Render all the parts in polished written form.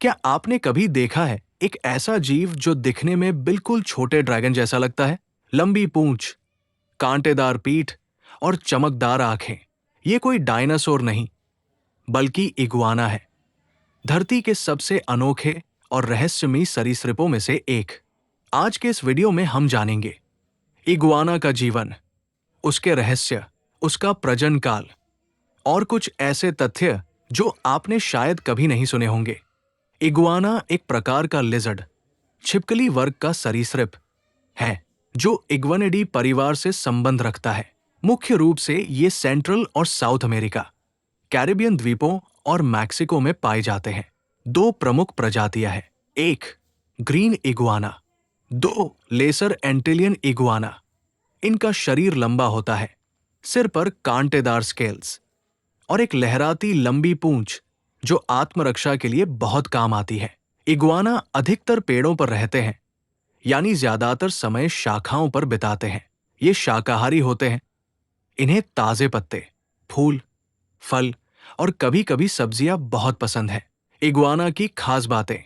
क्या आपने कभी देखा है एक ऐसा जीव जो दिखने में बिल्कुल छोटे ड्रैगन जैसा लगता है? लंबी पूंछ, कांटेदार पीठ और चमकदार आंखें। ये कोई डायनासोर नहीं, बल्कि इगुआना है, धरती के सबसे अनोखे और रहस्यमयी सरीसृपों में से एक। आज के इस वीडियो में हम जानेंगे इगुआना का जीवन, उसके रहस्य, उसका प्रजनन काल और कुछ ऐसे तथ्य जो आपने शायद कभी नहीं सुने होंगे। इगुआना एक प्रकार का लिजर्ड, छिपकली वर्ग का सरीसृप है जो इग्वानिडी परिवार से संबंध रखता है। मुख्य रूप से ये सेंट्रल और साउथ अमेरिका, कैरिबियन द्वीपों और मैक्सिको में पाए जाते हैं। दो प्रमुख प्रजातियां हैं, एक ग्रीन इगुआना, दो लेसर एंटिलियन इगुआना। इनका शरीर लंबा होता है, सिर पर कांटेदार स्केल्स और एक लहराती लंबी पूंछ जो आत्मरक्षा के लिए बहुत काम आती है। इगुआना अधिकतर पेड़ों पर रहते हैं, यानी ज्यादातर समय शाखाओं पर बिताते हैं। ये शाकाहारी होते हैं। इन्हें ताजे पत्ते, फूल, फल और कभी-कभी सब्जियां बहुत पसंद है। इगुआना की खास बातें,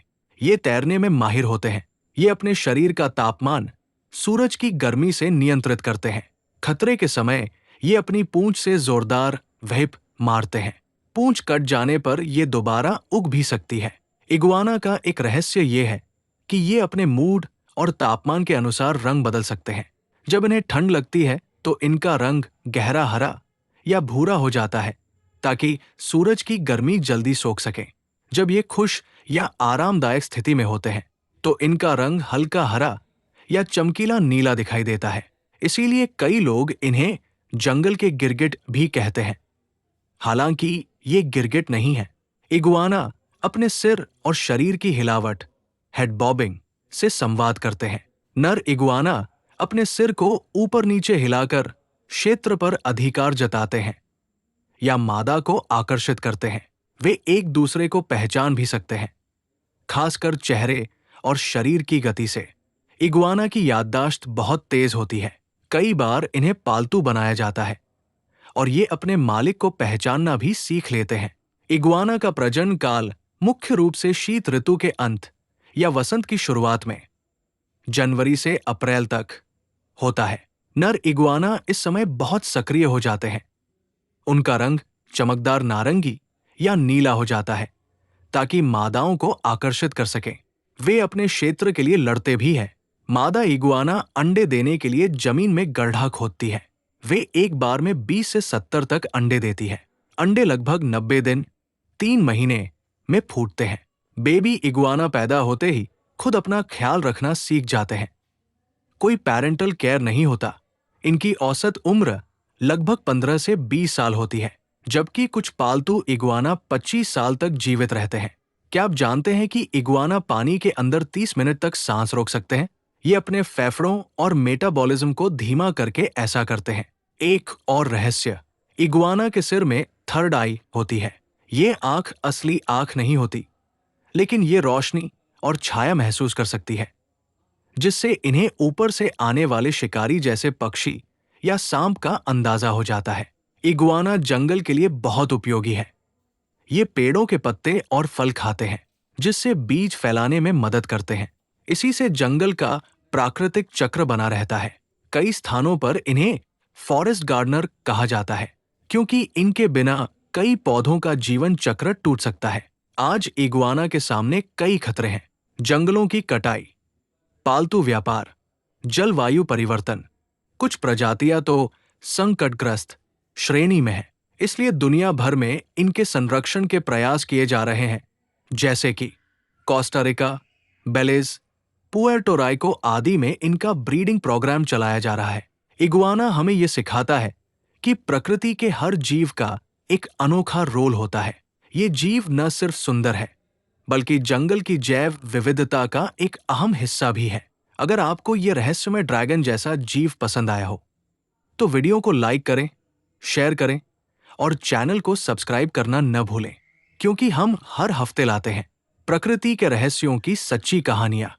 ये तैरने में माहिर होते हैं। ये अपने शरीर का तापमान सूरज की गर्मी से नियंत्रित करते हैं। खतरे के समय ये अपनी पूंछ से जोरदार व्हिप मारते हैं। पूंछ कट जाने पर ये दोबारा उग भी सकती है। इगुआना का एक रहस्य ये है कि ये अपने मूड और तापमान के अनुसार रंग बदल सकते हैं। जब इन्हें ठंड लगती है तो इनका रंग गहरा हरा या भूरा हो जाता है ताकि सूरज की गर्मी जल्दी सोख सके। जब ये खुश या आरामदायक स्थिति में होते हैं तो इनका रंग हल्का हरा या चमकीला नीला दिखाई देता है। इसीलिए कई लोग इन्हें जंगल के गिरगिट भी कहते हैं। हालांकि ये गिरगिट नहीं है। इगुआना अपने सिर और शरीर की हिलावट, हेड बॉबिंग, से संवाद करते हैं। नर इगुआना अपने सिर को ऊपर नीचे हिलाकर क्षेत्र पर अधिकार जताते हैं या मादा को आकर्षित करते हैं। वे एक दूसरे को पहचान भी सकते हैं, खासकर चेहरे और शरीर की गति से। इगुआना की याददाश्त बहुत तेज होती है। कई बार इन्हें पालतू बनाया जाता है और ये अपने मालिक को पहचानना भी सीख लेते हैं। इगुआना का प्रजनन काल मुख्य रूप से शीत ऋतु के अंत या वसंत की शुरुआत में, जनवरी से अप्रैल तक होता है। नर इगुआना इस समय बहुत सक्रिय हो जाते हैं। उनका रंग चमकदार नारंगी या नीला हो जाता है ताकि मादाओं को आकर्षित कर सकें। वे अपने क्षेत्र के लिए लड़ते भी हैं। मादा इगुआना अंडे देने के लिए जमीन में गड्ढा खोदती है। वे एक बार में 20 से 70 तक अंडे देती है। अंडे लगभग 90 दिन, 3 महीने में फूटते हैं। बेबी इगुआना पैदा होते ही खुद अपना ख्याल रखना सीख जाते हैं। कोई पेरेंटल केयर नहीं होता। इनकी औसत उम्र लगभग 15 से 20 साल होती है, जबकि कुछ पालतू इगुआना 25 साल तक जीवित रहते हैं। क्या आप जानते हैं कि इगुआना पानी के अंदर 30 मिनट तक सांस रोक सकते हैं? ये अपने फेफड़ों और मेटाबॉलिज्म को धीमा करके ऐसा करते हैं। एक और रहस्य, इगुआना के सिर में थर्ड आई होती है। ये आंख असली आंख नहीं होती, लेकिन ये रोशनी और छाया महसूस कर सकती है, जिससे इन्हें ऊपर से आने वाले शिकारी जैसे पक्षी या सांप का अंदाजा हो जाता है। इगुआना जंगल के लिए बहुत उपयोगी है। ये पेड़ों के पत्ते और फल खाते हैं, जिससे बीज फैलाने में मदद करते हैं। इसी से जंगल का प्राकृतिक चक्र बना रहता है। कई स्थानों पर इन्हें फॉरेस्ट गार्डनर कहा जाता है, क्योंकि इनके बिना कई पौधों का जीवन चक्र टूट सकता है। आज इगुआना के सामने कई खतरे हैं। जंगलों की कटाई, पालतू व्यापार, जलवायु परिवर्तन। कुछ प्रजातियां तो संकटग्रस्त श्रेणी में हैं। इसलिए दुनिया भर में इनके संरक्षण के प्रयास किए जा रहे हैं, जैसे कि कोस्टा रिका, बेलिज, पुएर्टो राइको आदि में इनका ब्रीडिंग प्रोग्राम चलाया जा रहा है। इगुआना हमें यह सिखाता है कि प्रकृति के हर जीव का एक अनोखा रोल होता है। ये जीव न सिर्फ सुंदर है, बल्कि जंगल की जैव विविधता का एक अहम हिस्सा भी है। अगर आपको यह रहस्यमय ड्रैगन जैसा जीव पसंद आया हो, तो वीडियो को लाइक करें, शेयर करें और चैनल को सब्सक्राइब करना न भूलें, क्योंकि हम हर हफ्ते लाते हैं प्रकृति के रहस्यों की सच्ची कहानियां।